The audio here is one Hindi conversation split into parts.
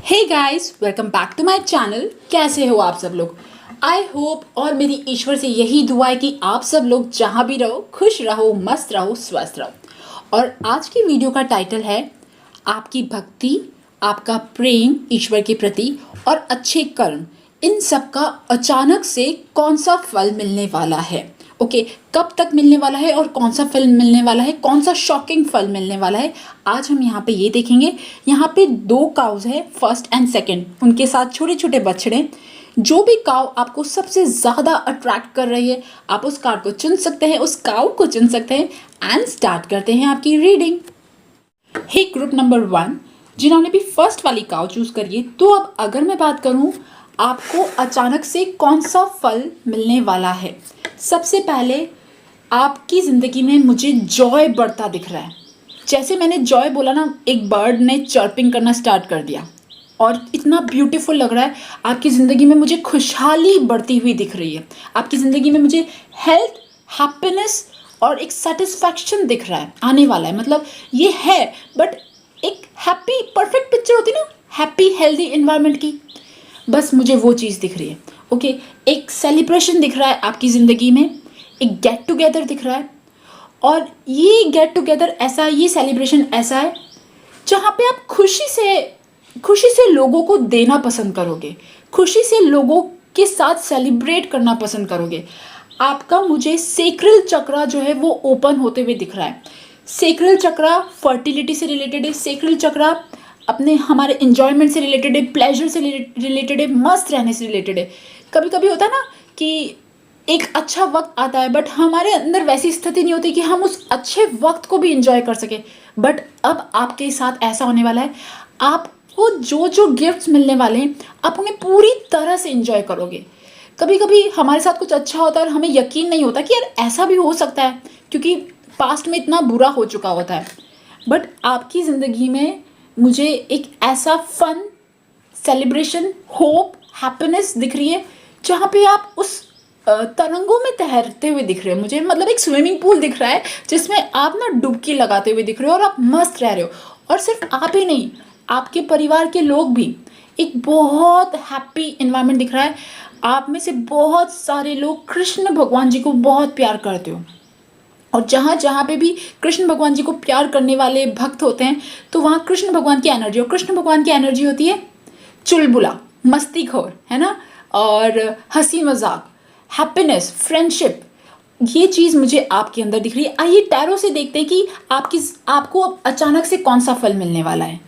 Hey guys, welcome back to my channel. कैसे हो आप सब लोग? आई होप और मेरी ईश्वर से यही दुआ है कि आप सब लोग जहाँ भी रहो खुश रहो, मस्त रहो, स्वस्थ रहो। और आज की वीडियो का टाइटल है आपकी भक्ति, आपका प्रेम ईश्वर के प्रति और अच्छे कर्म, इन सब का अचानक से कौन सा फल मिलने वाला है। ओके, कब तक मिलने वाला है और कौन सा फल मिलने वाला है, कौन सा शॉकिंग फल मिलने वाला है, आज हम यहाँ पे ये देखेंगे। यहाँ पे दो काउज है, फर्स्ट एंड सेकंड, उनके साथ छोटे छोटे बछड़े। जो भी काउ आपको सबसे ज़्यादा अट्रैक्ट कर रही है, आप उस काउ को चुन सकते हैं, उस काउ को चुन सकते हैं। एंड स्टार्ट करते हैं आपकी रीडिंग। हे ग्रुप नंबर 1, जिन्होंने भी फर्स्ट वाली काउ चूज करी है, तो अब अगर मैं बात करूँ आपको अचानक से कौन सा फल मिलने वाला है। सबसे पहले आपकी ज़िंदगी में मुझे जॉय बढ़ता दिख रहा है। जैसे मैंने जॉय बोला ना, एक बर्ड ने चर्पिंग करना स्टार्ट कर दिया और इतना ब्यूटीफुल लग रहा है। आपकी ज़िंदगी में मुझे खुशहाली बढ़ती हुई दिख रही है। आपकी ज़िंदगी में मुझे हेल्थ, हैप्पीनेस और एक सेटिस्फैक्शन दिख रहा है, आने वाला है। मतलब ये है, बट एक हैप्पी परफेक्ट पिक्चर होती है ना, हैप्पी हेल्दी इन्वायरमेंट की, बस मुझे वो चीज़ दिख रही है। ओके, एक सेलिब्रेशन दिख रहा है आपकी ज़िंदगी में, एक गेट टुगेदर दिख रहा है। और ये गेट टुगेदर ऐसा, ये सेलिब्रेशन ऐसा है जहाँ पे आप खुशी से लोगों को देना पसंद करोगे, खुशी से लोगों के साथ सेलिब्रेट करना पसंद करोगे। आपका मुझे सेक्रल चक्रा जो है वो ओपन होते हुए दिख रहा है। सेक्रल चक्रा फर्टिलिटी से रिलेटेड है, सेक्रल चक्रा अपने हमारे इंजॉयमेंट से रिलेटेड है, प्लेजर से रिलेटेड है, मस्त रहने से रिलेटेड है। कभी कभी होता है ना कि एक अच्छा वक्त आता है, बट हमारे अंदर वैसी स्थिति नहीं होती कि हम उस अच्छे वक्त को भी इंजॉय कर सकें। बट अब आपके साथ ऐसा होने वाला है, आपको जो जो गिफ्ट्स मिलने वाले हैं आप उन्हें पूरी तरह से इंजॉय करोगे। कभी कभी हमारे साथ कुछ अच्छा होता है और हमें यकीन नहीं होता कि यार ऐसा भी हो सकता है, क्योंकि पास्ट में इतना बुरा हो चुका होता है। बट आपकी ज़िंदगी में मुझे एक ऐसा फन, सेलिब्रेशन, होप, हैप्पीनेस दिख रही है जहाँ पे आप उस तरंगों में तैरते हुए दिख रहे हो। मुझे मतलब एक स्विमिंग पूल दिख रहा है जिसमें आप ना डुबकी लगाते हुए दिख रहे हो और आप मस्त रह रहे हो। और सिर्फ आप ही नहीं, आपके परिवार के लोग भी, एक बहुत हैप्पी इन्वायरमेंट दिख रहा है। आप में से बहुत सारे लोग कृष्ण भगवान जी को बहुत प्यार करते हो, और जहाँ जहाँ पे भी कृष्ण भगवान जी को प्यार करने वाले भक्त होते हैं तो वहाँ कृष्ण भगवान की एनर्जी, और कृष्ण भगवान की एनर्जी होती है चुलबुला, मस्तीखोर, है ना, और हंसी मजाक, हैप्पीनेस, फ्रेंडशिप। ये चीज़ मुझे आपके अंदर दिख रही है। आइए टैरो से देखते हैं कि आपको अचानक से कौन सा फल मिलने वाला है।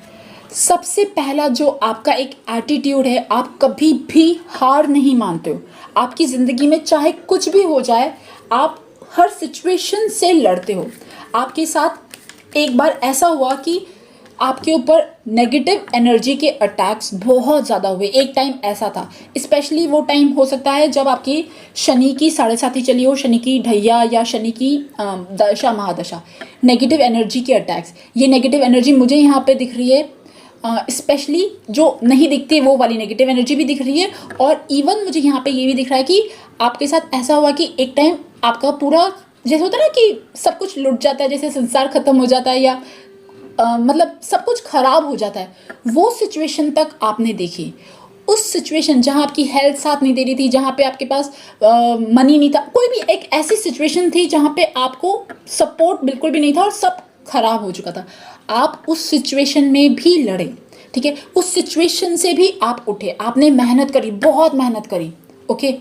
सबसे पहला जो आपका एक एटीट्यूड है, आप कभी भी हार नहीं मानते हो। आपकी ज़िंदगी में चाहे कुछ भी हो जाए, आप हर सिचुएशन से लड़ते हो। आपके साथ एक बार ऐसा हुआ कि आपके ऊपर नेगेटिव एनर्जी के अटैक्स बहुत ज़्यादा हुए। एक टाइम ऐसा था, स्पेशली वो टाइम हो सकता है जब आपकी शनि की 7.5 चली हो, शनि की ढैया या शनि की दशा महादशा, नेगेटिव एनर्जी के अटैक्स। ये नेगेटिव एनर्जी मुझे यहाँ पे दिख रही है, स्पेशली जो नहीं दिखती वो वाली नेगेटिव एनर्जी भी दिख रही है। और इवन मुझे यहाँ पे ये भी दिख रहा है कि आपके साथ ऐसा हुआ कि एक टाइम आपका पूरा, जैसे होता है ना कि सब कुछ लुट जाता है, जैसे संसार खत्म हो जाता है, या मतलब सब कुछ खराब हो जाता है, वो सिचुएशन तक आपने देखी। उस सिचुएशन जहाँ आपकी हेल्थ साथ नहीं दे रही थी, जहाँ पे आपके पास मनी नहीं था, कोई भी एक ऐसी सिचुएशन थी जहाँ पे आपको सपोर्ट बिल्कुल भी नहीं था और सब खराब हो चुका था। आप उस सिचुएशन में भी लड़े, ठीक है, उस सिचुएशन से भी आप उठे, आपने मेहनत करी, बहुत मेहनत करी। ओके,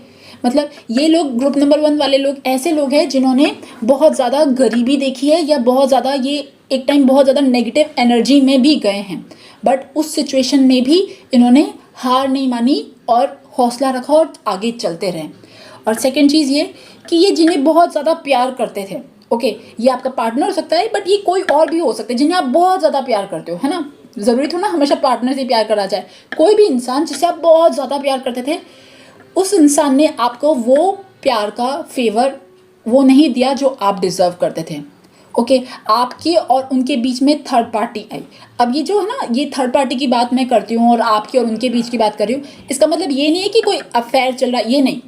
मतलब ये लोग ग्रुप नंबर 1 वाले लोग ऐसे लोग हैं जिन्होंने बहुत ज़्यादा गरीबी देखी है, या बहुत ज़्यादा ये एक टाइम बहुत ज़्यादा नेगेटिव एनर्जी में भी गए हैं, बट उस सिचुएशन में भी इन्होंने हार नहीं मानी और हौसला रखा और आगे चलते रहे। और सेकंड चीज़ ये कि ये जिन्हें बहुत ज़्यादा प्यार करते थे, ओके, ये आपका पार्टनर हो सकता है, बट ये कोई और भी हो सकता है जिन्हें आप बहुत ज़्यादा प्यार करते हो, है ना। ज़रूरी थोड़ा ना हमेशा पार्टनर से प्यार करा जाए। कोई भी इंसान जिसे आप बहुत ज़्यादा प्यार करते थे, उस इंसान ने आपको वो प्यार का फेवर वो नहीं दिया जो आप डिज़र्व करते थे। ओके, आपके और उनके बीच में थर्ड पार्टी आई। अब ये जो है ना, ये थर्ड पार्टी की बात मैं करती हूँ और आपके और उनके बीच की बात कर रही हूँ। इसका मतलब ये नहीं है कि कोई अफेयर चल रहा है, ये नहीं।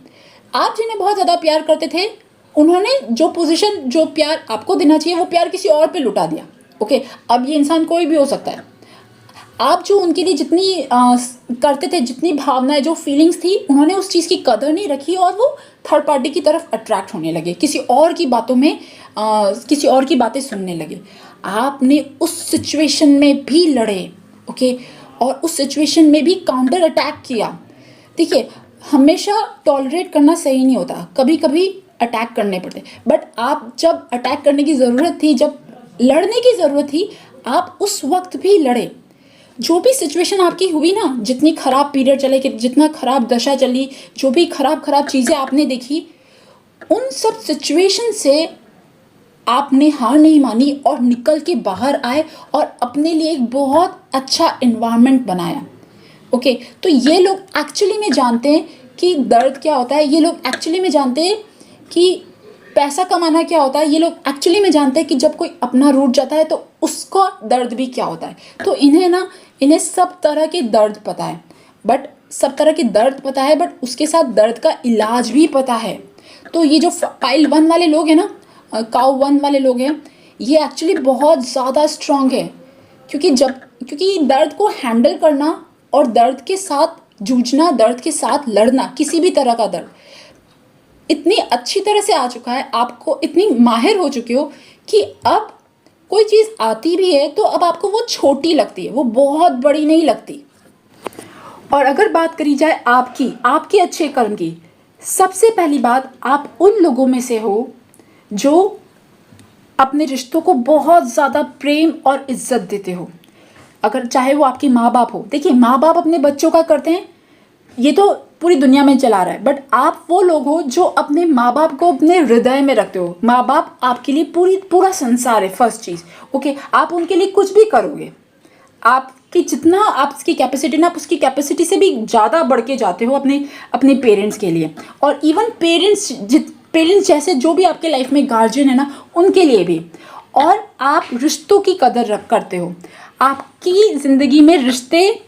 आप जिन्हें बहुत ज़्यादा प्यार करते थे, उन्होंने जो पोजीशन, जो प्यार आपको देना चाहिए, वो प्यार किसी और पे लुटा दिया। ओके, अब ये इंसान कोई भी हो सकता है। आप जो उनके लिए जितनी करते थे, जितनी भावनाएं, जो फीलिंग्स थी, उन्होंने उस चीज़ की कदर नहीं रखी और वो थर्ड पार्टी की तरफ अट्रैक्ट होने लगे, किसी और की बातों में किसी और की बातें सुनने लगे। आपने उस सिचुएशन में भी लड़े, ओके, और उस सिचुएशन में भी काउंटर अटैक किया। देखिए, हमेशा टॉलरेट करना सही नहीं होता, कभी कभी अटैक करने पड़ते, बट आप जब अटैक करने की ज़रूरत थी, जब लड़ने की ज़रूरत थी, आप उस वक्त भी लड़े। जो भी सिचुएशन आपकी हुई ना, जितनी ख़राब पीरियड चले, कि जितना ख़राब दशा चली, जो भी ख़राब ख़राब चीज़ें आपने देखी, उन सब सिचुएशन से आपने हार नहीं मानी और निकल के बाहर आए और अपने लिए एक बहुत अच्छा इन्वायरमेंट बनाया। ओके, तो ये लोग एक्चुअली में जानते हैं कि दर्द क्या होता है, ये लोग एक्चुअली में जानते हैं कि पैसा कमाना क्या होता है, ये लोग एक्चुअली में जानते हैं कि जब कोई अपना रूठ जाता है तो उसका दर्द भी क्या होता है। तो इन्हें सब तरह के दर्द पता है, बट उसके साथ दर्द का इलाज भी पता है। तो ये जो पाइल 1 वाले लोग हैं ना, काउ 1 वाले लोग हैं, ये एक्चुअली बहुत ज़्यादा स्ट्रॉन्ग है, क्योंकि दर्द को हैंडल करना और दर्द के साथ जूझना, दर्द के साथ लड़ना, किसी भी तरह का दर्द इतनी अच्छी तरह से आ चुका है, आपको इतनी माहिर हो चुके हो कि अब कोई चीज़ आती भी है तो अब आपको वो छोटी लगती है, वो बहुत बड़ी नहीं लगती। और अगर बात करी जाए आपके अच्छे कर्म की, सबसे पहली बात, आप उन लोगों में से हो जो अपने रिश्तों को बहुत ज़्यादा प्रेम और इज्जत देते हो। अगर चाहे वो आपके माँ बाप हो, देखिए माँ बाप अपने बच्चों का करते हैं, ये तो पूरी दुनिया में चला रहा है, बट आप वो लोग हो जो अपने माँ बाप को अपने हृदय में रखते हो। माँ बाप आपके लिए पूरा संसार है, फर्स्ट चीज़। ओके, आप उनके लिए कुछ भी करोगे, आपकी जितना आपकी कैपेसिटी ना, आप उसकी कैपेसिटी से भी ज़्यादा बढ़ के जाते हो अपने पेरेंट्स के लिए। और इवन पेरेंट्स जैसे जो भी आपके लाइफ में गार्जियन है ना, उनके लिए भी। और आप रिश्तों की कदर करते हो, आपकी ज़िंदगी में रिश्ते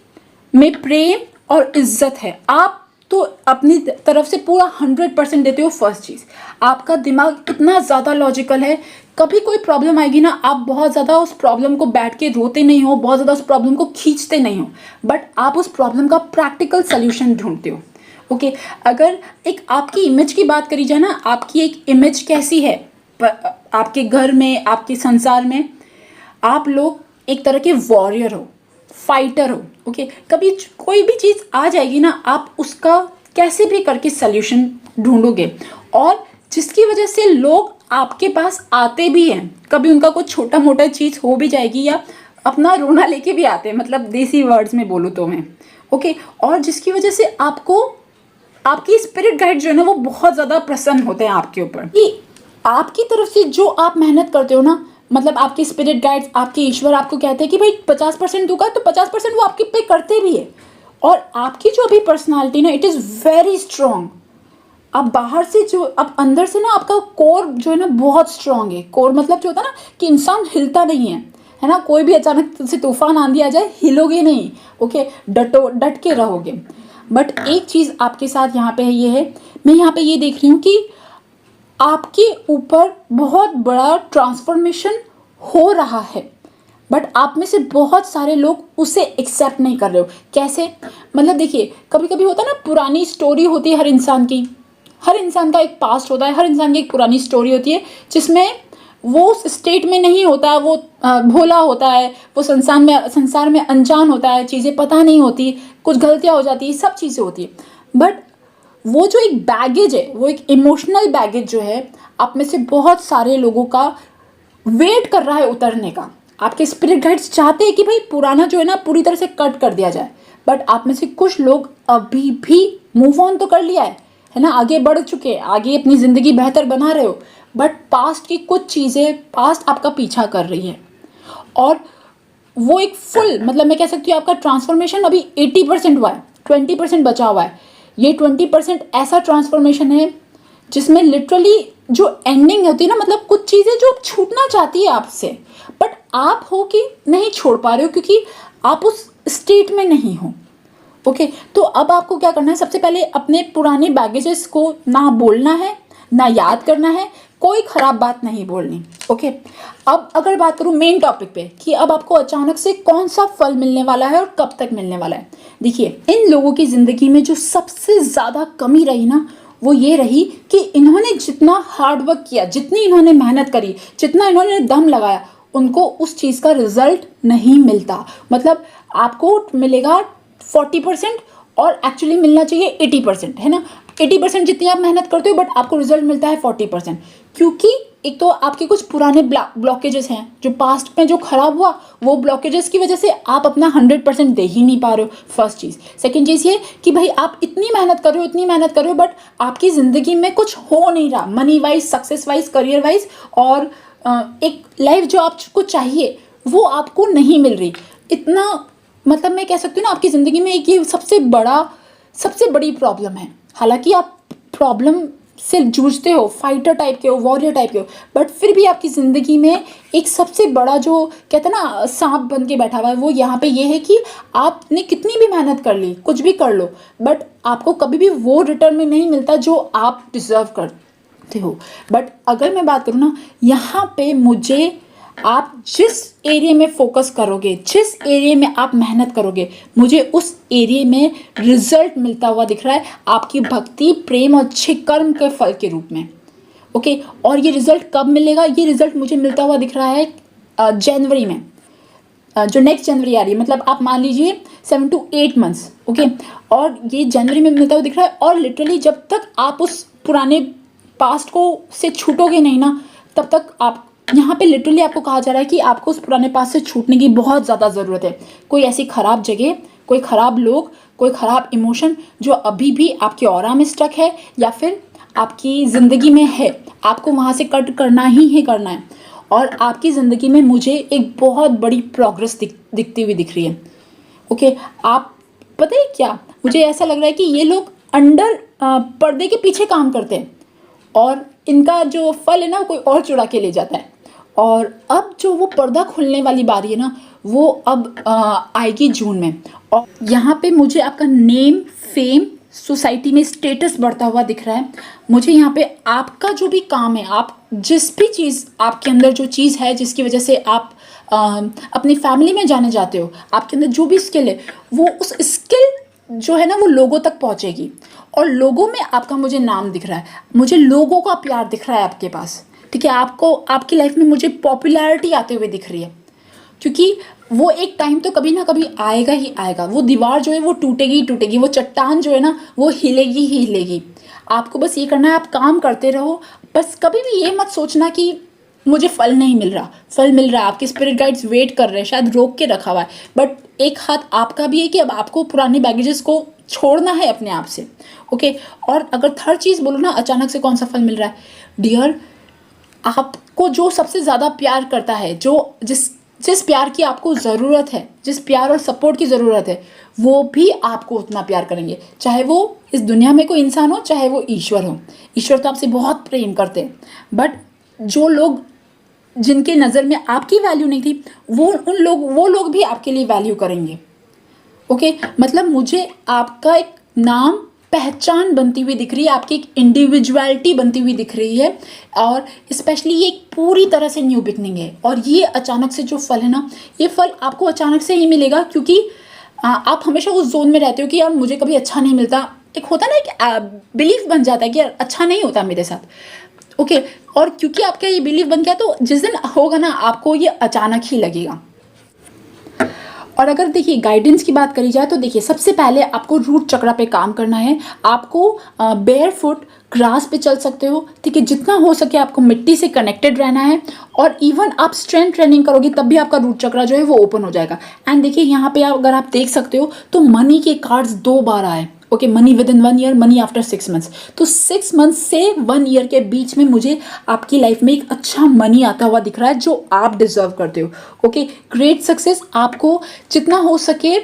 में प्रेम और इज्जत है। आप तो अपनी तरफ से पूरा 100% देते हो। फर्स्ट चीज़, आपका दिमाग इतना ज़्यादा लॉजिकल है, कभी कोई प्रॉब्लम आएगी ना, आप बहुत ज़्यादा उस प्रॉब्लम को बैठ के रोते नहीं हो, बहुत ज़्यादा उस प्रॉब्लम को खींचते नहीं हो, बट आप उस प्रॉब्लम का प्रैक्टिकल सोल्यूशन ढूंढते हो। ओके, अगर एक आपकी इमेज की बात करी जाए ना, आपकी एक इमेज कैसी है आपके घर में, आपके संसार में, आप लोग एक तरह के वॉरियर हो, फाइटर हो। ओके, कभी कोई भी चीज़ आ जाएगी ना, आप उसका कैसे भी करके सल्यूशन ढूंढोगे, और जिसकी वजह से लोग आपके पास आते भी हैं। कभी उनका कुछ छोटा मोटा चीज़ हो भी जाएगी, या अपना रोना लेके भी आते हैं, मतलब देसी वर्ड्स में बोलूँ तो मैं। ओके, और जिसकी वजह से आपको आपकी स्पिरिट गाइड जो है ना, वो बहुत ज़्यादा प्रसन्न होते हैं आपके ऊपर कि आपकी तरफ से जो आप मेहनत करते हो ना, मतलब आपके स्पिरिट गाइड्स, आपके ईश्वर आपको कहते हैं कि भाई 50% दूंगा, तो 50% वो आपके पे करते भी है। और आपकी जो अभी पर्सनालिटी ना, इट इज़ वेरी स्ट्रॉन्ग। आप बाहर से जो, अब अंदर से ना आपका कोर जो है ना बहुत स्ट्रॉन्ग है। कोर मतलब जो होता है ना कि इंसान हिलता नहीं है ना, कोई भी अचानक से तूफान आंधी आ जाए, हिलोगे नहीं। ओके, डट के रहोगे। बट एक चीज़ आपके साथ यहाँ पे है, ये है, मैं यहाँ पे ये देख रही हूँ कि आपके ऊपर बहुत बड़ा ट्रांसफॉर्मेशन हो रहा है, बट आप में से बहुत सारे लोग उसे एक्सेप्ट नहीं कर रहे हो। कैसे? मतलब देखिए, कभी कभी होता है ना, पुरानी स्टोरी होती है हर इंसान की, हर इंसान का एक पास्ट होता है, हर इंसान की एक पुरानी स्टोरी होती है, जिसमें वो उस स्टेट में नहीं होता, वो भोला होता है, वो संसार में अनजान होता है, चीज़ें पता नहीं होती, कुछ गलतियाँ हो जाती है, सब चीज़ें होती है। बट वो जो एक बैगेज है, वो एक इमोशनल बैगेज जो है, आप में से बहुत सारे लोगों का वेट कर रहा है उतरने का। आपके स्पिरिट गाइड्स चाहते हैं कि भाई पुराना जो है ना पूरी तरह से कट कर दिया जाए, बट आप में से कुछ लोग अभी भी मूव ऑन तो कर लिया है ना, आगे बढ़ चुके हैं, आगे अपनी ज़िंदगी बेहतर बना रहे हो, बट पास्ट की कुछ चीज़ें, पास्ट आपका पीछा कर रही है। और वो एक फुल, मतलब मैं कह सकती हूँ आपका ट्रांसफॉर्मेशन अभी 80% हुआ है, 20% बचा हुआ है। ये 20% ऐसा ट्रांसफॉर्मेशन है जिसमें लिटरली जो एंडिंग होती है ना, मतलब कुछ चीज़ें जो छूटना चाहती है आपसे, बट आप हो कि नहीं छोड़ पा रहे हो, क्योंकि आप उस स्टेट में नहीं हो। ओके, तो अब आपको क्या करना है, सबसे पहले अपने पुराने बैगेजेस को ना बोलना है, ना याद करना है, कोई ख़राब बात नहीं बोलनी। ओके, अब अगर बात करूँ मेन टॉपिक पे कि अब आपको अचानक से कौन सा फल मिलने वाला है और कब तक मिलने वाला है। देखिए, इन लोगों की ज़िंदगी में जो सबसे ज़्यादा कमी रही ना, वो ये रही कि इन्होंने जितना हार्ड वर्क किया, जितनी इन्होंने मेहनत करी, जितना इन्होंने दम लगाया, उनको उस चीज़ का रिजल्ट नहीं मिलता। मतलब आपको मिलेगा 40% और एक्चुअली मिलना चाहिए 80%, है ना। 80% जितनी आप मेहनत करते हो, बट आपको रिजल्ट मिलता है 40%। क्योंकि एक तो आपके कुछ पुराने ब्लॉकेजेस हैं जो पास्ट में जो खराब हुआ, वो ब्लॉकेजेस की वजह से आप अपना 100% दे ही नहीं पा रहे हो। फर्स्ट चीज़। सेकेंड चीज़ ये कि भाई आप इतनी मेहनत कर रहे हो, इतनी मेहनत कर रहे हो, बट आपकी ज़िंदगी में कुछ हो नहीं रहा, money wise, success wise, career wise, और एक लाइफ जो आपको चाहिए वो आपको नहीं मिल रही। इतना मतलब मैं कह सकती हूँ ना, आपकी ज़िंदगी में एक ये सबसे बड़ी प्रॉब्लम है। हालांकि आप प्रॉब्लम से जूझते हो, फाइटर टाइप के हो, वॉरियर टाइप के हो, बट फिर भी आपकी ज़िंदगी में एक सबसे बड़ा जो कहते हैं ना सांप बन के बैठा हुआ है, वो यहाँ पे ये है कि आपने कितनी भी मेहनत कर ली, कुछ भी कर लो, बट आपको कभी भी वो रिटर्न में नहीं मिलता जो आप डिज़र्व करते हो। बट अगर मैं बात करूँ ना, यहाँ पे मुझे आप जिस एरिया में फोकस करोगे, जिस एरिया में आप मेहनत करोगे, मुझे उस एरिया में रिजल्ट मिलता हुआ दिख रहा है आपकी भक्ति, प्रेम और अच्छे कर्म के फल के रूप में। ओके, और ये रिजल्ट कब मिलेगा? ये रिजल्ट मुझे मिलता हुआ दिख रहा है जनवरी में, जो नेक्स्ट जनवरी आ रही है। मतलब आप मान लीजिए 7 to 8 मंथ्स। ओके, और ये जनवरी में मिलता हुआ दिख रहा है। और लिटरली जब तक आप उस पुराने पास्ट को से छूटोगे नहीं ना, तब तक आप यहाँ पे लिटरली आपको कहा जा रहा है कि आपको उस पुराने पास से छूटने की बहुत ज़्यादा ज़रूरत है। कोई ऐसी ख़राब जगह, कोई ख़राब लोग, कोई ख़राब इमोशन जो अभी भी आपके ऑरा में स्टक है या फिर आपकी ज़िंदगी में है, आपको वहाँ से कट करना ही करना है। और आपकी ज़िंदगी में मुझे एक बहुत बड़ी प्रोग्रेस दिखती हुई दिख रही है। ओके, आप पता है क्या, मुझे ऐसा लग रहा है कि ये लोग अंडर पर्दे के पीछे काम करते हैं और इनका जो फल है ना कोई और चुरा के ले जाता है। और अब जो वो पर्दा खुलने वाली बारी है ना, वो अब आएगी जून में। और यहाँ पे मुझे आपका नेम, फेम, सोसाइटी में स्टेटस बढ़ता हुआ दिख रहा है। मुझे यहाँ पे आपका जो भी काम है, आप जिस भी चीज़ आपके अंदर जो चीज़ है जिसकी वजह से आप अपनी फैमिली में जाने जाते हो, आपके अंदर जो भी स्किल है, वो उस स्किल जो है ना वो लोगों तक पहुँचेगी। और लोगों में आपका मुझे नाम दिख रहा है, मुझे लोगों का प्यार दिख रहा है आपके पास। ठीक है, आपको आपकी लाइफ में मुझे पॉपुलैरिटी आते हुए दिख रही है। क्योंकि वो एक टाइम तो कभी ना कभी आएगा ही आएगा। वो दीवार जो है वो टूटेगी ही टूटेगी, वो चट्टान जो है ना वो हिलेगी ही हिलेगी। आपको बस ये करना है, आप काम करते रहो। बस कभी भी ये मत सोचना कि मुझे फल नहीं मिल रहा। फल मिल रहा है, आपके स्पिरिट गाइड्स वेट कर रहे हैं, शायद रोक के रखा हुआ है। बट एक हाथ आपका भी है कि अब आपको पुराने बैगेजेस को छोड़ना है अपने आप से। ओके, और अगर थर्ड चीज़ बोलो ना, अचानक से कौन सा फल मिल रहा है, डियर, आपको जो सबसे ज़्यादा प्यार करता है, जो जिस प्यार की आपको ज़रूरत है, जिस प्यार और सपोर्ट की ज़रूरत है, वो भी आपको उतना प्यार करेंगे। चाहे वो इस दुनिया में कोई इंसान हो, चाहे वो ईश्वर हो। ईश्वर तो आपसे बहुत प्रेम करते हैं, बट जो लोग जिनके नज़र में आपकी वैल्यू नहीं थी, वो लोग भी आपके लिए वैल्यू करेंगे। ओके, मतलब मुझे आपका एक नाम, पहचान बनती हुई दिख रही है, आपकी एक इंडिविजुअलिटी बनती हुई दिख रही है। और स्पेशली ये एक पूरी तरह से न्यू बिगनिंग है। और ये अचानक से जो फल है ना, ये फल आपको अचानक से ही मिलेगा, क्योंकि आप हमेशा उस जोन में रहते हो कि यार मुझे कभी अच्छा नहीं मिलता। एक होता है ना, एक बिलीफ बन जाता है कि यार अच्छा नहीं होता मेरे साथ। ओके, और क्योंकि आपका ये बिलीफ बन गया, तो जिस दिन होगा ना, आपको ये अचानक ही लगेगा। और अगर देखिए गाइडेंस की बात करी जाए तो देखिए, सबसे पहले आपको रूट चक्र पे काम करना है। आपको बेयर फुट ग्रास पे चल सकते हो। ठीक है, जितना हो सके आपको मिट्टी से कनेक्टेड रहना है। और इवन आप स्ट्रेंथ ट्रेनिंग करोगे तब भी आपका रूट चक्र जो है वो ओपन हो जाएगा। एंड देखिए यहाँ पे अगर आप देख सकते हो तो मनी के कार्ड्स 2 बार आए। Okay, money with in 1 year, money after 6 months. तो 6 मंथ्स से 1 ईयर के बीच में मुझे आपकी लाइफ में एक अच्छा मनी आता हुआ दिख रहा है जो आप डिजर्व करते हो। Okay, great success. आपको जितना हो सके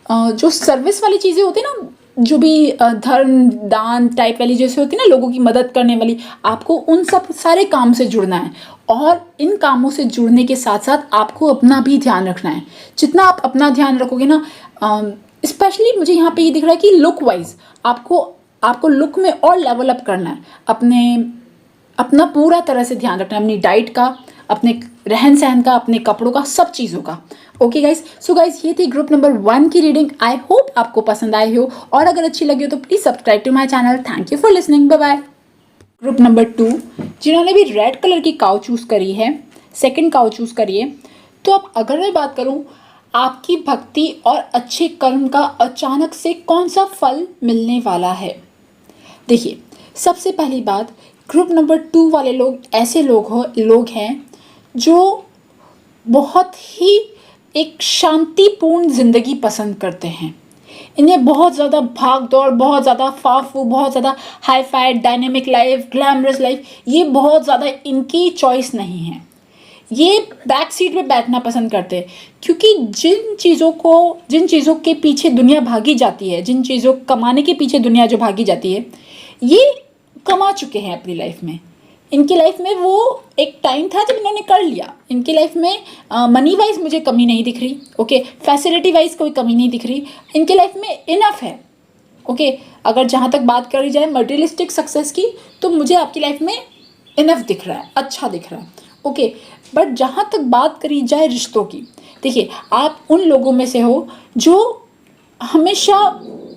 जो सर्विस वाली चीज़ें होती है ना, जो भी धर्म दान टाइप वाली जैसे होती है ना, लोगों की मदद करने वाली, आपको उन सब सारे काम से जुड़ना है। और इन कामों से जुड़ने के साथ साथ आपको अपना भी ध्यान रखना है। जितना आप अपना ध्यान रखोगे ना, स्पेशली मुझे यहाँ पे ये दिख रहा है कि लुक वाइज आपको लुक में और लेवल अप करना है। अपने अपना पूरा तरह से ध्यान रखना है, अपनी डाइट का, अपने रहन सहन का, अपने कपड़ों का, सब चीज़ों का। ओके गाइस, सो गाइस ये थी ग्रुप नंबर 1 की रीडिंग। आई होप आपको पसंद आई हो, और अगर अच्छी लगी हो तो please subscribe to my channel. Thank you for listening, bye bye. Group number 2, जिन्होंने भी रेड कलर की काउ चूज़ करी है, सेकंड काउ चूज़ करिए। तो अब अगर मैं बात करूं आपकी भक्ति और अच्छे कर्म का अचानक से कौन सा फल मिलने वाला है। देखिए, सबसे पहली बात, ग्रुप नंबर 2 वाले लोग ऐसे लोग हैं जो बहुत ही एक शांतिपूर्ण ज़िंदगी पसंद करते हैं। इन्हें बहुत ज़्यादा भाग दौड़, बहुत ज़्यादा फाफू, बहुत ज़्यादा hi fi dynamic life, glamorous life, ये बहुत ज़्यादा इनकी चॉइस नहीं है। ये बैक सीट में बैठना पसंद करते हैं, क्योंकि जिन चीज़ों के पीछे दुनिया भागी जाती है, जिन चीज़ों कमाने के पीछे दुनिया जो भागी जाती है, ये कमा चुके हैं अपनी लाइफ में। इनकी लाइफ में वो एक टाइम था जब इन्होंने कर लिया। इनकी लाइफ में मनी वाइज मुझे कमी नहीं दिख रही, ओके, फैसिलिटी वाइज कोई कमी नहीं दिख रही, इनके लाइफ में इनफ है। ओके, अगर जहाँ तक बात करी जाए मटेरियलिस्टिक सक्सेस की, तो मुझे आपकी लाइफ में इनफ दिख रहा है, अच्छा दिख रहा है। ओके, बट जहाँ तक बात करी जाए रिश्तों की, देखिए आप उन लोगों में से हो जो हमेशा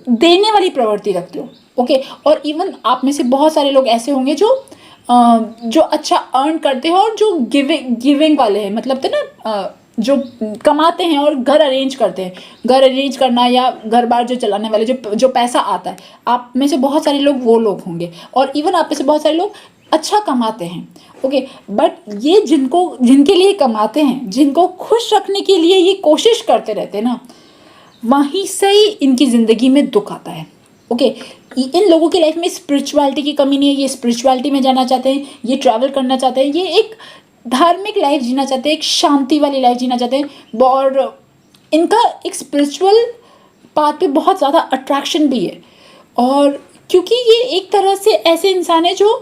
देने वाली प्रवृत्ति रखते हो। ओके, और इवन आप में से बहुत सारे लोग ऐसे होंगे जो अच्छा अर्न करते हैं और जो गिविंग वाले हैं, मतलब थे ना, जो कमाते हैं और घर अरेंज करते हैं। घर अरेंज करना या घर बार जो चलाने वाले, जो पैसा आता है, आप में से बहुत सारे लोग वो लोग होंगे, और इवन आप में से बहुत सारे लोग अच्छा कमाते हैं। ओके, बट ये जिनके लिए कमाते हैं, जिनको खुश रखने के लिए ये कोशिश करते रहते हैं ना, वहीं से ही इनकी ज़िंदगी में दुख आता है। ओके, इन लोगों की लाइफ में स्पिरिचुअलिटी की कमी नहीं है। ये स्पिरिचुअलिटी में जाना चाहते हैं, ये ट्रैवल करना चाहते हैं, ये एक धार्मिक लाइफ जीना चाहते हैं, एक शांति वाली लाइफ जीना चाहते हैं, और इनका एक स्पिरिचुअल पाथ पे बहुत ज़्यादा अट्रैक्शन भी है। और क्योंकि ये एक तरह से ऐसे इंसान है जो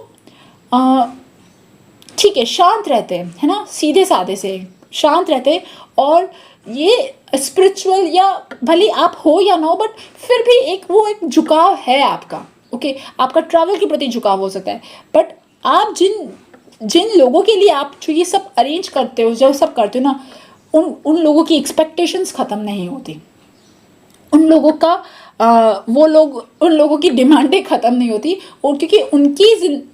ठीक है, शांत रहते हैं, है ना, सीधे साधे से शांत रहते हैं, और ये स्पिरिचुअल या भले आप हो या ना हो, बट फिर भी एक झुकाव है आपका। ओके, आपका ट्रैवल के प्रति झुकाव हो सकता है, बट आप जिन लोगों के लिए आप जो ये सब अरेंज करते हो, जो सब करते हो ना, उन लोगों की एक्सपेक्टेशंस ख़त्म नहीं होती। उन लोगों की डिमांडें ख़त्म नहीं होती, और क्योंकि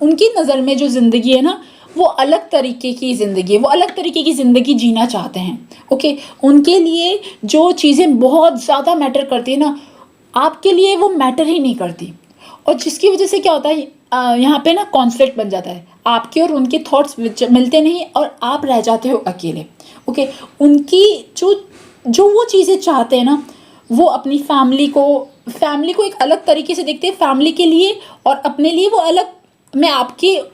उनकी नज़र में जो ज़िंदगी है ना, वो अलग तरीके की ज़िंदगी है, वो अलग तरीके की ज़िंदगी जीना चाहते हैं। ओके, उनके लिए जो चीज़ें बहुत ज़्यादा मैटर करती है ना, आपके लिए वो मैटर ही नहीं करती, और जिसकी वजह से क्या होता है, यहाँ पे ना कॉन्फ्लिक्ट बन जाता है। आपके और उनके थॉट्स मिलते नहीं, और आप रह जाते हो अकेले। ओके, उनकी जो वो चीज़ें चाहते हैं ना, वो अपनी फैमिली को एक अलग तरीके से देखते हैं, फैमिली के लिए और अपने लिए वो अलग। मैं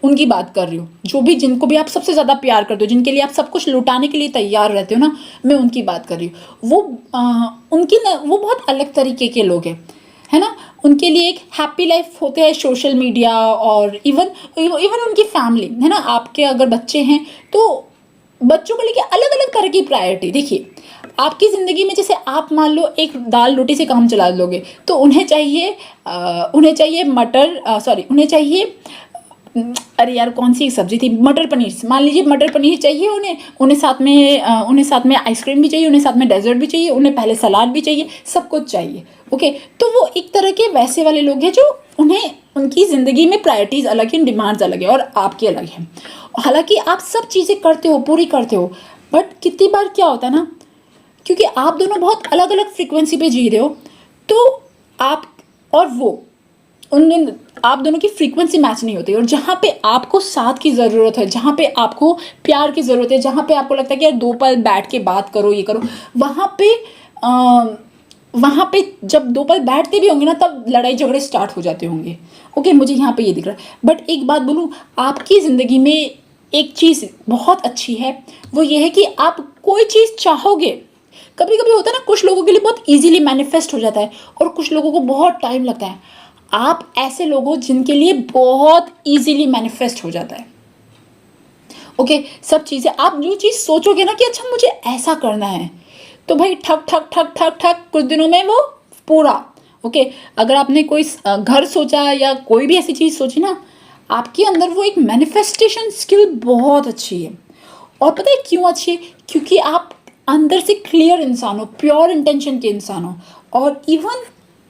उनकी बात कर रही हूँ, जिनको भी आप सबसे ज़्यादा प्यार करते हो, जिनके लिए आप सब कुछ लुटाने के लिए तैयार रहते हो ना, मैं उनकी बात कर रही हूँ। वो बहुत अलग तरीके के लोग हैं, है ना। उनके लिए एक हैप्पी लाइफ होते हैं सोशल मीडिया, और इवन उनकी फैमिली, है ना। आपके अगर बच्चे हैं तो बच्चों को लेके अलग अलग तरह की प्रायोरिटी। देखिए, आपकी ज़िंदगी में जैसे आप मान लो एक दाल रोटी से काम चला लोगे, तो उन्हें चाहिए अरे यार, कौन सी सब्जी थी, मटर पनीर, मान लीजिए मटर पनीर चाहिए उन्हें साथ में आइसक्रीम भी चाहिए, उन्हें साथ में डेजर्ट भी चाहिए, उन्हें पहले सलाद भी चाहिए, सब कुछ चाहिए। ओके, तो वो एक तरह के वैसे वाले लोग हैं जो उनकी ज़िंदगी में प्रायोरिटीज़ अलग हैं, डिमांड्स अलग है, और आपकी अलग है। हालांकि आप सब चीज़ें करते हो, पूरी करते हो, बट कितनी बार क्या होता है ना, क्योंकि आप दोनों बहुत अलग अलग फ्रीक्वेंसी पे जी रहे हो, तो आप और वो आप दोनों की फ्रीक्वेंसी मैच नहीं होती, और जहाँ पे आपको साथ की ज़रूरत है, जहाँ पे आपको प्यार की ज़रूरत है, जहाँ पे आपको लगता है कि यार 2 पल बैठ के बात करो, ये करो, वहाँ पे जब 2 पल बैठते भी होंगे ना, तब लड़ाई झगड़े स्टार्ट हो जाते होंगे। ओके, मुझे यहाँ पे ये दिख रहा है। बट एक बात बोलूँ, आपकी ज़िंदगी में एक चीज़ बहुत अच्छी है, वो ये है कि आप कोई चीज़ चाहोगे, कभी कभी होता है ना, कुछ लोगों के लिए बहुत ईजिली मैनिफेस्ट हो जाता है, और कुछ लोगों को बहुत टाइम लगता है। आप ऐसे लोग हो जिनके लिए बहुत ईजिली मैनिफेस्ट हो जाता है। ओके, सब चीज़ें आप जो चीज़ सोचोगे ना कि अच्छा मुझे ऐसा करना है, तो भाई ठक ठक ठक ठक ठक कुछ दिनों में वो पूरा। ओके, अगर आपने कोई घर सोचा या कोई भी ऐसी चीज़ सोची ना, आपके अंदर वो एक मैनिफेस्टेशन स्किल बहुत अच्छी है। और पता है क्यों अच्छी है? क्योंकि आप अंदर से क्लियर इंसान हो, प्योर इंटेंशन के इंसान हो। और इवन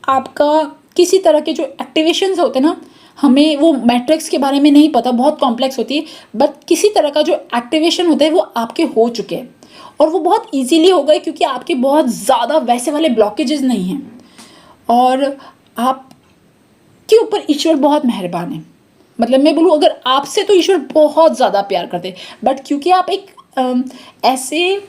आपका किसी तरह के जो एक्टिवेशंस होते हैं ना, हमें वो मैट्रिक्स के बारे में नहीं पता, बहुत कॉम्प्लेक्स होती है, बट किसी तरह का जो एक्टिवेशन होता है वो आपके हो चुके हैं। और वो बहुत इजीली हो गए क्योंकि आपके बहुत ज़्यादा वैसे वाले ब्लॉकेजेस नहीं हैं। और आपके ऊपर ईश्वर बहुत मेहरबान है। मतलब मैं बोलूँ, अगर आपसे तो ईश्वर बहुत ज़्यादा प्यार करते हैं, बट क्योंकि आप एक ऐसे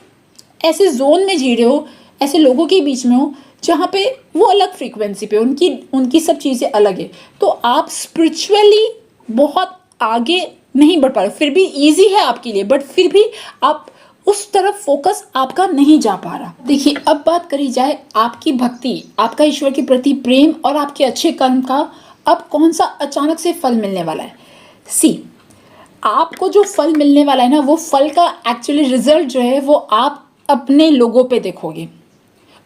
ऐसे जोन में जी रहे हो, ऐसे लोगों के बीच में हो जहाँ पे वो अलग फ्रीक्वेंसी पे, उनकी उनकी सब चीज़ें अलग है, तो आप स्पिरिचुअली बहुत आगे नहीं बढ़ पा रहे। फिर भी ईजी है आपके लिए, बट फिर भी आप उस तरफ फोकस आपका नहीं जा पा रहा। देखिए, अब बात करी जाए आपकी भक्ति, आपका ईश्वर के प्रति प्रेम और आपके अच्छे कर्म का, अब कौन सा अचानक से फल मिलने वाला है। सी, आपको जो फल मिलने वाला है ना, वो फल का एक्चुअली रिजल्ट जो है वो आप अपने लोगों पे देखोगे।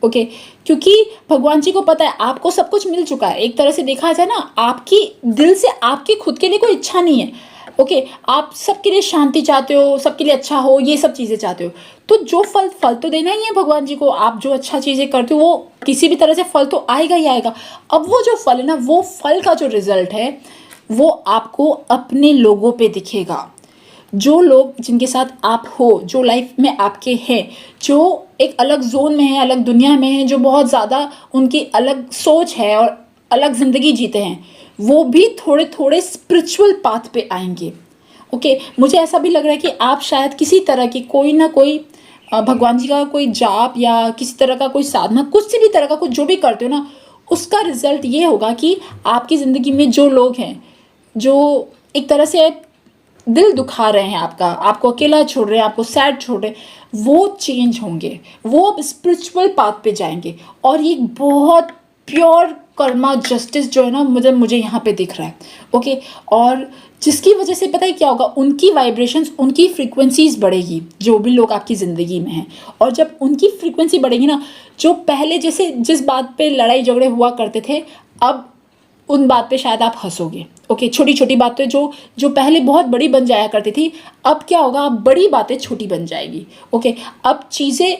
ओके, क्योंकि भगवान जी को पता है आपको सब कुछ मिल चुका है। एक तरह से देखा जाए ना, आपकी दिल से आपकी खुद के लिए कोई इच्छा नहीं है। ओके, आप सबके लिए शांति चाहते हो, सबके लिए अच्छा हो, ये सब चीज़ें चाहते हो। तो जो फल तो देना ही है भगवान जी को। आप जो अच्छा चीज़ें करते हो वो किसी भी तरह से फल तो आएगा ही आएगा। अब वो जो फल है ना, वो फल का जो रिजल्ट है वो आपको अपने लोगों पे दिखेगा। जो लोग जिनके साथ आप हो, जो लाइफ में आपके हैं, जो एक अलग जोन में है, अलग दुनिया में है, जो बहुत ज़्यादा उनकी अलग सोच है और अलग ज़िंदगी जीते हैं, वो भी थोड़े थोड़े स्पिरिचुअल पाथ पे आएंगे। ओके, मुझे ऐसा भी लग रहा है कि आप शायद किसी तरह की कोई ना कोई भगवान जी का कोई जाप या किसी तरह का कोई साधना, कुछ भी तरह का कुछ जो भी करते हो ना, उसका रिजल्ट ये होगा कि आपकी ज़िंदगी में जो लोग हैं, जो एक तरह से दिल दुखा रहे हैं आपका, आपको अकेला छोड़ रहे हैं, आपको सैड छोड़ रहे हैं, वो चेंज होंगे, वो अब स्पिरिचुअल पाथ पे जाएंगे। और ये बहुत प्योर कर्मा जस्टिस जो है ना, मुझे यहाँ पे दिख रहा है। ओके, और जिसकी वजह से पता है क्या होगा, उनकी वाइब्रेशंस, उनकी फ्रीक्वेंसीज बढ़ेगी, जो भी लोग आपकी ज़िंदगी में हैं। और जब उनकी फ्रीक्वेंसी बढ़ेगी ना, जो पहले जैसे जिस बात पे लड़ाई झगड़े हुआ करते थे, अब उन बात पे शायद आप हंसोगे। ओके, छोटी छोटी बातें जो जो पहले बहुत बड़ी बन जाया करती थी, अब क्या होगा, अब बड़ी बातें छोटी बन जाएगी। ओके, अब चीज़ें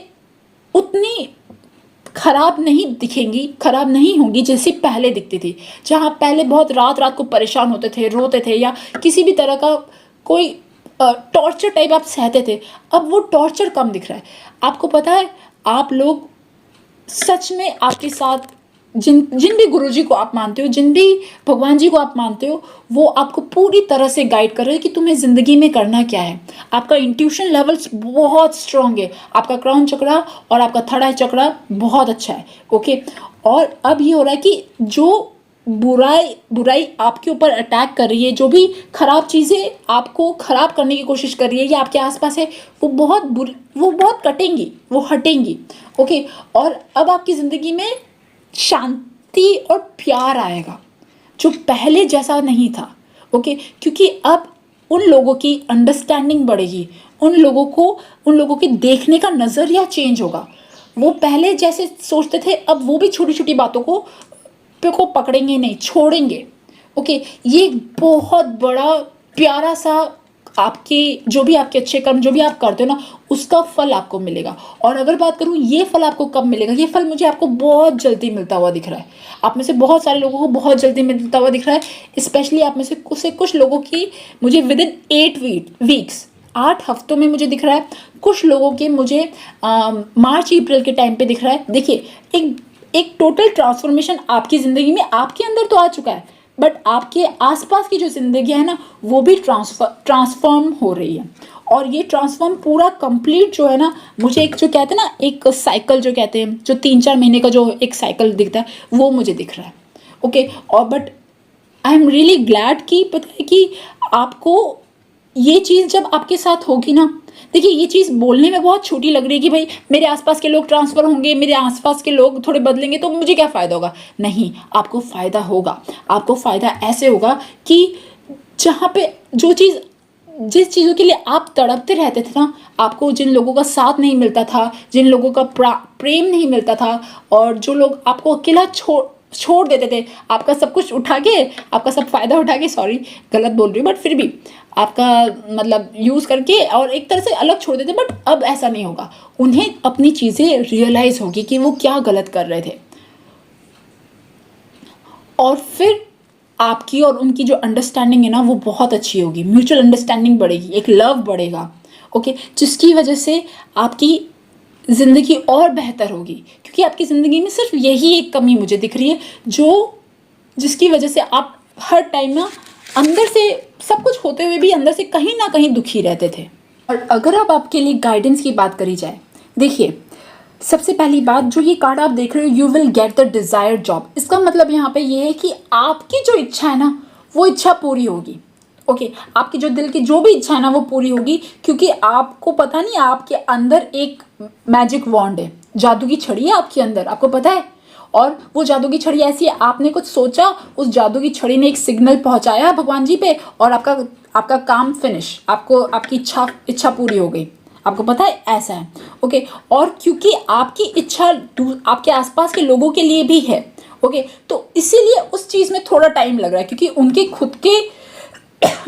उतनी खराब नहीं दिखेंगी, खराब नहीं होंगी जैसे पहले दिखती थी। जहाँ पहले बहुत रात रात को परेशान होते थे, रोते थे, या किसी भी तरह का कोई टॉर्चर टाइप आप सहते थे, अब वो टॉर्चर कम दिख रहा है। आपको पता है, आप लोग सच में आपके साथ जिन जिन भी गुरुजी को आप मानते हो, जिन भी भगवान जी को आप मानते हो, वो आपको पूरी तरह से गाइड कर रहे हैं कि तुम्हें ज़िंदगी में करना क्या है। आपका इंट्यूशन लेवल्स बहुत स्ट्रांग है, आपका क्राउन चक्रा और आपका थर्ड आई चक्रा बहुत अच्छा है। ओके, और अब ये हो रहा है कि जो बुराई आपके ऊपर अटैक कर रही है, जो भी खराब चीज़ें आपको खराब करने की कोशिश कर रही है या आपके आसपास है, वो बहुत कटेंगी, वो हटेंगी। ओके, और अब आपकी ज़िंदगी में शांति और प्यार आएगा, जो पहले जैसा नहीं था। ओके, क्योंकि अब उन लोगों की अंडरस्टैंडिंग बढ़ेगी, उन लोगों के देखने का नज़रिया चेंज होगा। वो पहले जैसे सोचते थे, अब वो भी छोटी छोटी बातों को पकड़ेंगे नहीं, छोड़ेंगे। ओके, ये बहुत बड़ा प्यारा सा आपके जो भी आपके अच्छे कर्म जो भी आप करते हो ना, उसका फल आपको मिलेगा। और अगर बात करूँ ये फल आपको कब मिलेगा, ये फल मुझे आपको बहुत जल्दी मिलता हुआ दिख रहा है। आप में से बहुत सारे लोगों को बहुत जल्दी मिलता हुआ दिख रहा है। स्पेशली आप में से कुछ लोगों की मुझे विद इन 8 वीक्स, 8 हफ्तों में मुझे दिख रहा है। कुछ लोगों के मुझे मार्च अप्रैल के टाइम पे दिख रहा है। देखिए, एक टोटल ट्रांसफॉर्मेशन आपकी ज़िंदगी में, आपके अंदर तो आ चुका है, बट आपके आसपास की जो ज़िंदगी है ना, वो भी ट्रांसफॉर्म हो रही है। और ये ट्रांसफॉर्म पूरा कंप्लीट जो है ना, मुझे एक जो कहते हैं ना, एक साइकिल जो कहते हैं, जो 3-4 महीने का जो एक साइकिल दिखता है, वो मुझे दिख रहा है। ओके, और but I am really glad कि पता है कि आपको ये चीज़ जब आपके साथ होगी ना, देखिए ये चीज़ बोलने में बहुत छोटी लग रही है कि भाई मेरे आसपास के लोग ट्रांसफ़र होंगे, मेरे आसपास के लोग थोड़े बदलेंगे तो मुझे क्या फ़ायदा होगा। नहीं, आपको फ़ायदा होगा। आपको फ़ायदा ऐसे होगा कि जहाँ पे जिस चीज़ों के लिए आप तड़पते रहते थे ना, आपको जिन लोगों का साथ नहीं मिलता था, जिन लोगों का प्रेम नहीं मिलता था, और जो लोग आपको अकेला छोड़ देते थे, आपका सब कुछ उठा के, आपका सब फ़ायदा उठा के, सॉरी गलत बोल रही हूँ बट फिर भी आपका मतलब यूज़ करके और एक तरह से अलग छोड़ देते। बट अब ऐसा नहीं होगा, उन्हें अपनी चीज़ें रियलाइज़ होगी कि वो क्या गलत कर रहे थे, और फिर आपकी और उनकी जो अंडरस्टैंडिंग है ना वो बहुत अच्छी होगी, म्यूचुअल अंडरस्टैंडिंग बढ़ेगी, एक लव बढ़ेगा। ओके, जिसकी वजह से आपकी ज़िंदगी और बेहतर होगी, क्योंकि आपकी ज़िंदगी में सिर्फ यही एक कमी मुझे दिख रही है जिसकी वजह से आप हर टाइम ना अंदर से सब कुछ होते हुए भी अंदर से कहीं ना कहीं दुखी रहते थे। और अगर अब आपके लिए गाइडेंस की बात करी जाए, देखिए सबसे पहली बात, जो ये कार्ड आप देख रहे हो, you will get the desired job, इसका मतलब यहाँ पे ये है कि आपकी जो इच्छा है ना वो इच्छा पूरी होगी। ओके, आपकी जो दिल की जो भी इच्छा है ना वो पूरी होगी, क्योंकि आपको पता नहीं आपके अंदर एक मैजिक वॉन्ड है, जादू की छड़ी है आपके अंदर, आपको पता है। और वो जादू की छड़ी ऐसी है, आपने कुछ सोचा, उस जादू की छड़ी ने एक सिग्नल पहुंचाया भगवान जी पे, और आपका काम फिनिश, आपकी इच्छा पूरी हो गई। आपको पता है ऐसा है। ओके, और क्योंकि आपकी इच्छा आपके आसपास के लोगों के लिए भी है, ओके, तो इसीलिए उस चीज़ में थोड़ा टाइम लग रहा है, क्योंकि उनके खुद के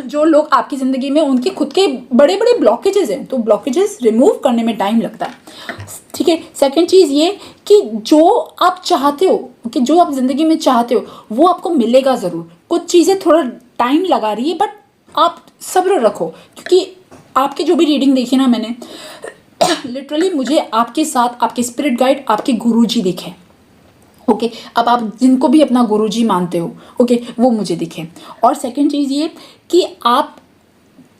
जो लोग आपकी ज़िंदगी में, उनके खुद के बड़े बड़े ब्लॉकेजेस हैं, तो ब्लॉकेजेस रिमूव करने में टाइम लगता है। ठीक है, सेकंड चीज़ ये कि जो आप चाहते हो, कि जो आप ज़िंदगी में चाहते हो वो आपको मिलेगा ज़रूर। कुछ चीज़ें थोड़ा टाइम लगा रही है, बट आप सब्र रखो, क्योंकि आपकी जो भी रीडिंग देखी ना मैंने लिटरली मुझे आपके साथ आपके स्पिरिट गाइड, आपके गुरुजी दिखे। ओके, अब आप जिनको भी अपना गुरुजी मानते हो, ओके, वो मुझे दिखे। और सेकंड चीज़ ये कि आप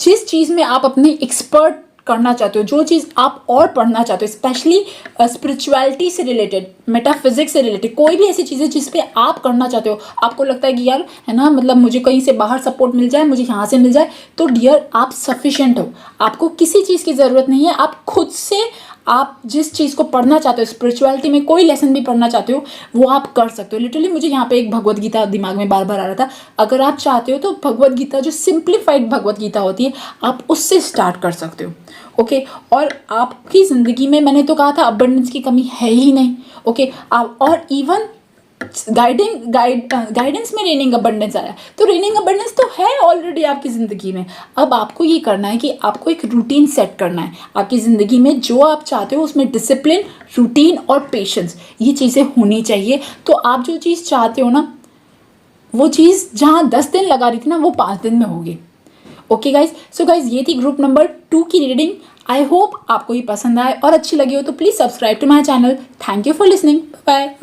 जिस चीज़ में आप अपने एक्सपर्ट करना चाहते हो, जो चीज़ आप और पढ़ना चाहते हो, स्पेशली स्पिरिचुअलिटी से रिलेटेड, मेटाफिजिक्स से रिलेटेड, कोई भी ऐसी चीज़ें जिस पे आप करना चाहते हो, आपको लगता है कि यार है ना, मतलब मुझे कहीं से बाहर सपोर्ट मिल जाए, मुझे यहाँ से मिल जाए, तो डियर आप सफिशेंट हो, आपको किसी चीज़ की ज़रूरत नहीं है। आप खुद से, आप जिस चीज़ को पढ़ना चाहते हो, स्पिरिचुअलिटी में कोई लेसन भी पढ़ना चाहते हो, वो आप कर सकते हो। लिटरली मुझे यहाँ पे एक भगवत गीता दिमाग में बार बार आ रहा था, अगर आप चाहते हो तो भगवत गीता, जो सिंप्लीफाइड भगवत गीता होती है, आप उससे स्टार्ट कर सकते हो। ओके, और आपकी ज़िंदगी में मैंने तो कहा था अबंडेंस की कमी है ही नहीं। ओके, आप और इवन गाइडेंस में रेनिंग अबंडेंस आया, तो रेनिंग अबंडेंस तो है ऑलरेडी आपकी ज़िंदगी में। अब आपको ये करना है कि आपको एक रूटीन सेट करना है आपकी ज़िंदगी में, जो आप चाहते हो उसमें डिसिप्लिन, रूटीन और पेशेंस, ये चीज़ें होनी चाहिए। तो आप जो चीज़ चाहते हो ना, वो चीज़ जहाँ 10 दिन लगा रही थी ना, वो 5 दिन में होगी। ओके गाइज, सो गाइज ये थी ग्रुप नंबर 2 की रीडिंग। आई होप आपको ये पसंद आए और अच्छी लगी हो, तो please subscribe to my channel. Thank you for listening, bye.